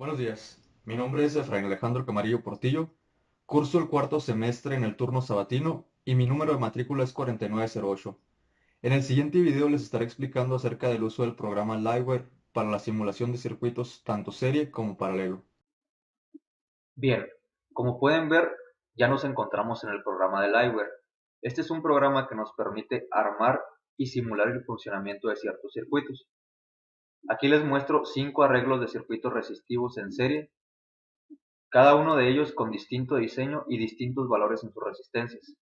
Buenos días, mi nombre es Efraín Alejandro Camarillo Portillo, curso el cuarto semestre en el turno sabatino y mi número de matrícula es 4908. En el siguiente video les estaré explicando acerca del uso del programa Liveware para la simulación de circuitos tanto serie como paralelo. Bien, como pueden ver, ya nos encontramos en el programa de Liveware. Este es un programa que nos permite armar y simular el funcionamiento de ciertos circuitos. Aquí les muestro 5 arreglos de circuitos resistivos en serie, cada uno de ellos con distinto diseño y distintos valores en sus resistencias.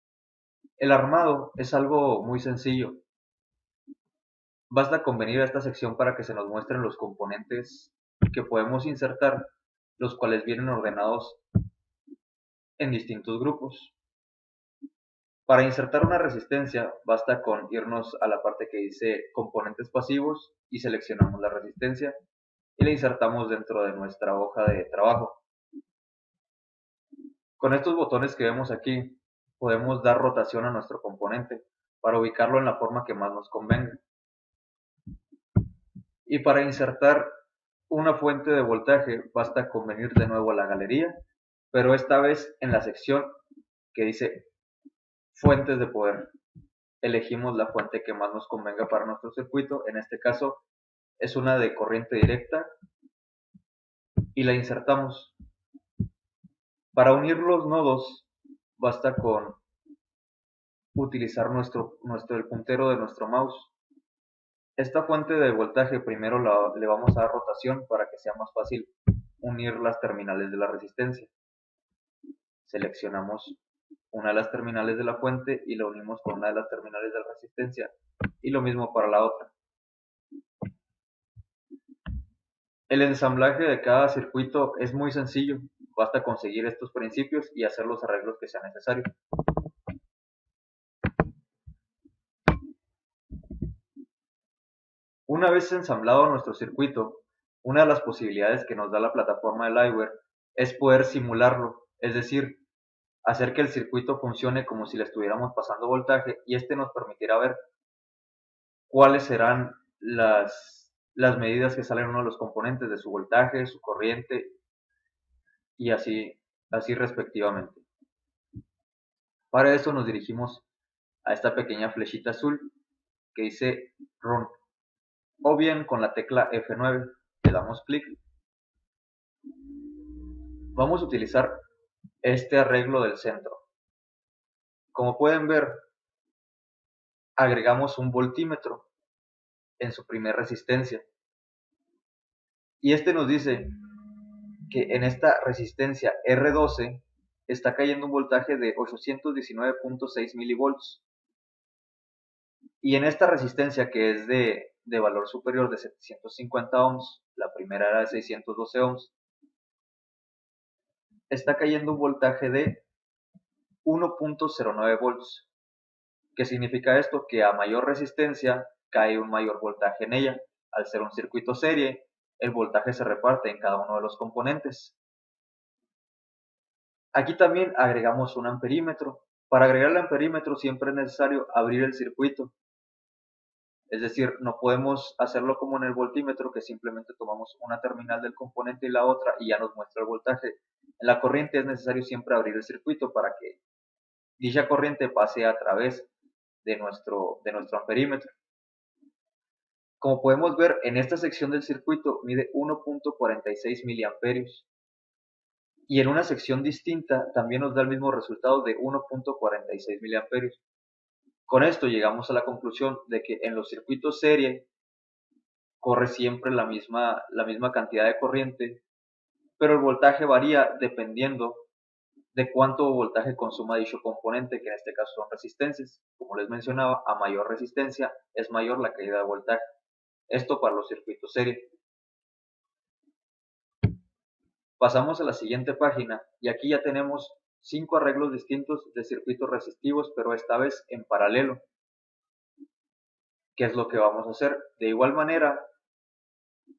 El armado es algo muy sencillo. Basta con venir a esta sección para que se nos muestren los componentes que podemos insertar, los cuales vienen ordenados en distintos grupos. Para insertar una resistencia basta con irnos a la parte que dice componentes pasivos y seleccionamos la resistencia y la insertamos dentro de nuestra hoja de trabajo. Con estos botones que vemos aquí podemos dar rotación a nuestro componente para ubicarlo en la forma que más nos convenga. Y para insertar una fuente de voltaje basta con venir de nuevo a la galería, pero esta vez en la sección que dice fuentes de poder. Elegimos la fuente que más nos convenga para nuestro circuito, en este caso es una de corriente directa y la insertamos. Para unir los nodos basta con utilizar el puntero de nuestro mouse. Esta fuente de voltaje primero le vamos a dar rotación para que sea más fácil unir las terminales de la resistencia. Seleccionamos una de las terminales de la fuente y la unimos con una de las terminales de la resistencia y lo mismo para la otra. El ensamblaje de cada circuito es muy sencillo, basta conseguir estos principios y hacer los arreglos que sean necesarios. Una vez ensamblado nuestro circuito, una de las posibilidades que nos da la plataforma de Liveware es poder simularlo, es decir, hacer que el circuito funcione como si le estuviéramos pasando voltaje y este nos permitirá ver cuáles serán las medidas que salen en uno de los componentes de su voltaje, su corriente y así respectivamente. Para eso nos dirigimos a esta pequeña flechita azul que dice Run, o bien con la tecla F9 le damos clic. Vamos a utilizar este arreglo del centro. Como pueden ver, agregamos un voltímetro en su primer resistencia y este nos dice que en esta resistencia R12 está cayendo un voltaje de 819.6 milivolts y en esta resistencia que es de valor superior de 750 ohms, la primera era de 612 ohms, está cayendo un voltaje de 1.09 volts. ¿Qué significa esto? Que a mayor resistencia cae un mayor voltaje en ella. Al ser un circuito serie, el voltaje se reparte en cada uno de los componentes. Aquí también agregamos un amperímetro. Para agregar el amperímetro siempre es necesario abrir el circuito. Es decir, no podemos hacerlo como en el voltímetro, que simplemente tomamos una terminal del componente y la otra y ya nos muestra el voltaje. En la corriente es necesario siempre abrir el circuito para que dicha corriente pase a través de nuestro amperímetro. Como podemos ver, en esta sección del circuito mide 1.46 miliamperios y en una sección distinta también nos da el mismo resultado de 1.46 miliamperios. Con esto llegamos a la conclusión de que en los circuitos serie corre siempre la misma cantidad de corriente, pero el voltaje varía dependiendo de cuánto voltaje consuma dicho componente, que en este caso son resistencias. Como les mencionaba, a mayor resistencia es mayor la caída de voltaje. Esto para los circuitos serie. Pasamos a la siguiente página y aquí ya tenemos 5 arreglos distintos de circuitos resistivos, pero esta vez en paralelo. ¿Qué es lo que vamos a hacer? De igual manera,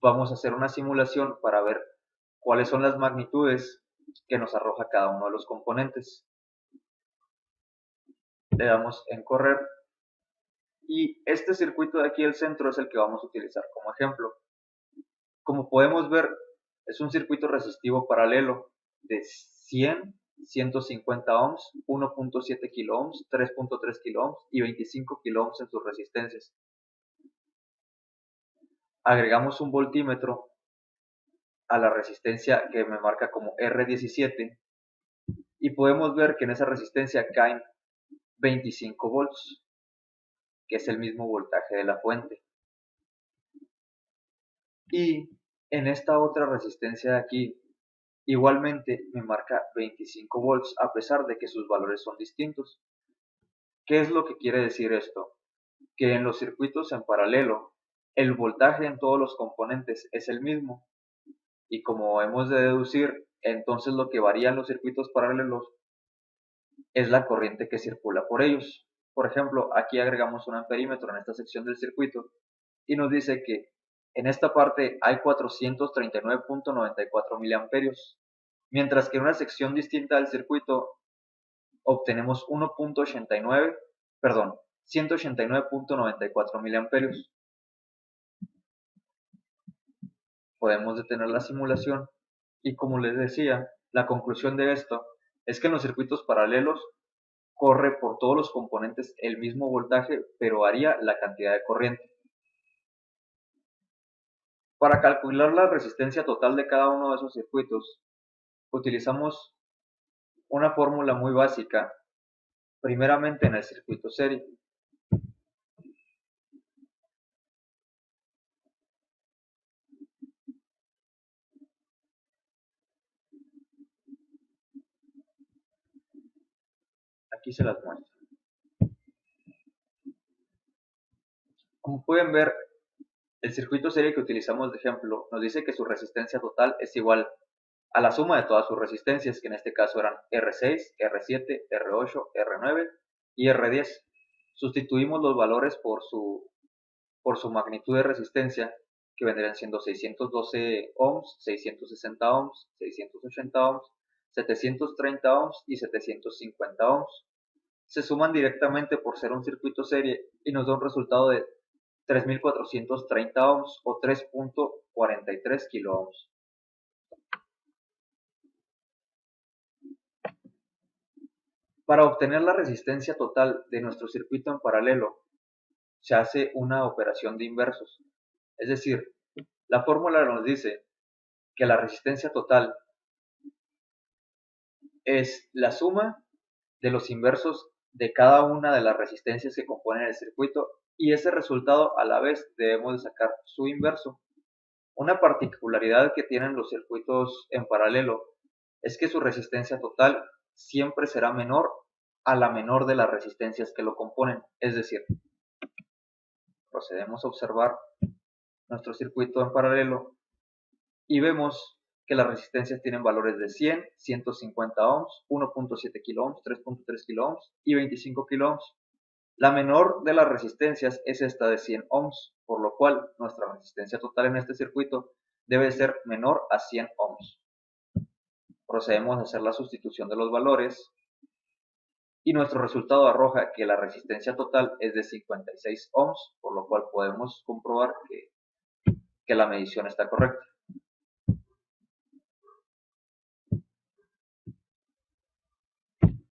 vamos a hacer una simulación para ver cuáles son las magnitudes que nos arroja cada uno de los componentes. Le damos en correr y este circuito de aquí del centro es el que vamos a utilizar como ejemplo. Como podemos ver, Es un circuito resistivo paralelo de 100, 150 ohms, 1.7 kilo ohms, 3.3 kilo ohms y 25 kilo ohms en sus resistencias. Agregamos un voltímetro a la resistencia que me marca como R17 y podemos ver que en esa resistencia caen 25 volts, que es el mismo voltaje de la fuente. Y en esta otra resistencia de aquí, igualmente me marca 25 volts a pesar de que sus valores son distintos. ¿Qué es lo que quiere decir esto? Que en los circuitos en paralelo, el voltaje en todos los componentes es el mismo. Y como hemos de deducir, entonces lo que varía en los circuitos paralelos es la corriente que circula por ellos. Por ejemplo, aquí agregamos un amperímetro en esta sección del circuito y nos dice que en esta parte hay 439.94 miliamperios, mientras que en una sección distinta del circuito obtenemos 189.94 miliamperios. Podemos detener la simulación y, como les decía, la conclusión de esto es que en los circuitos paralelos corre por todos los componentes el mismo voltaje, pero varía la cantidad de corriente. Para calcular la resistencia total de cada uno de esos circuitos, utilizamos una fórmula muy básica, primeramente en el circuito serie. Aquí se las muestro. Como pueden ver, el circuito serie que utilizamos de ejemplo nos dice que su resistencia total es igual a la suma de todas sus resistencias, que en este caso eran R6, R7, R8, R9 y R10. Sustituimos los valores por su magnitud de resistencia, que vendrían siendo 612 ohms, 660 ohms, 680 ohms, 730 ohms y 750 ohms. Se suman directamente por ser un circuito serie y nos da un resultado de 3430 ohms o 3.43 kilo ohms. Para obtener la resistencia total de nuestro circuito en paralelo, se hace una operación de inversos. Es decir, la fórmula nos dice que la resistencia total es la suma de los inversos de cada una de las resistencias que componen el circuito y ese resultado a la vez debemos de sacar su inverso. Una particularidad que tienen los circuitos en paralelo es que su resistencia total siempre será menor a la menor de las resistencias que lo componen. Es decir, procedemos a observar nuestro circuito en paralelo y vemos que las resistencias tienen valores de 100, 150 ohms, 1.7 kilo ohms, 3.3 kilo ohms y 25 kilo ohms. La menor de las resistencias es esta de 100 ohms, por lo cual nuestra resistencia total en este circuito debe ser menor a 100 ohms. Procedemos a hacer la sustitución de los valores y nuestro resultado arroja que la resistencia total es de 56 ohms, por lo cual podemos comprobar que la medición está correcta.